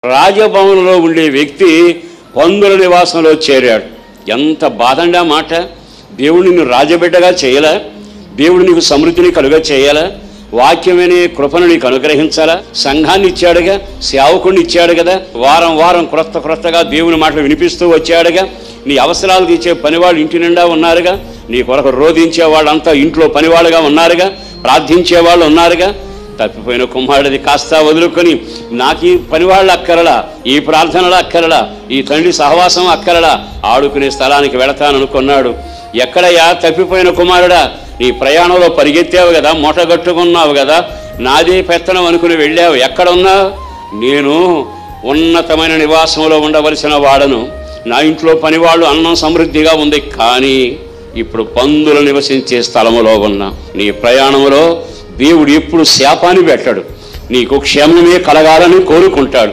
రాజభవనంలో ఉండే వ్యక్తి పందుల నివాసంలో చేరాడు. ఎంత బాధండా మాట! దేవుడు నిన్ను రాజబిడ్డగా చేయాలా? దేవుడు నీకు సమృద్ధిని కలుగ చేయాలా? వాక్యమనే కృపను నీకు అనుగ్రహించాలా? సంఘాన్ని ఇచ్చాడుగా, సేవకుడిని ఇచ్చాడు కదా, వారం వారం క్రొత్తగా దేవుని మాటలు వినిపిస్తూ వచ్చాడుగా. నీ అవసరాలు తీర్చే పనివాళ్ళు ఇంటి నిండా ఉన్నారుగా, నీ కొరకు రోధించే వాళ్ళంతా ఇంట్లో పనివాళ్ళుగా ఉన్నారుగా, ప్రార్థించే వాళ్ళు ఉన్నారుగా. తప్పిపోయిన కుమారుడిది కాస్త వదులుకొని నాకు ఈ పనివాళ్ళు అక్కరలా, ఈ ప్రార్థనలు అక్కరలా, ఈ తండ్రి సహవాసం అక్కరలా, ఆడుకునే స్థలానికి వెళతాననుకున్నాడు. ఎక్కడయ్యా తప్పిపోయిన కుమారుడా? నీ ప్రయాణంలో పరిగెత్తావు కదా, మూటగట్టుకున్నావు కదా, నాదే పెత్తనం అనుకుని వెళ్ళావు. ఎక్కడున్నావు? నేను ఉన్నతమైన నివాసంలో ఉండవలసిన వాడను. నా ఇంట్లో పనివాళ్ళు అన్నం సమృద్ధిగా ఉంది, కానీ ఇప్పుడు పందులు నివసించే స్థలములో ఉన్నా. నీ ప్రయాణంలో దేవుడు ఎప్పుడు శాపాన్ని పెట్టాడు, నీకు క్షేమమే కలగాలని కోరుకుంటాడు.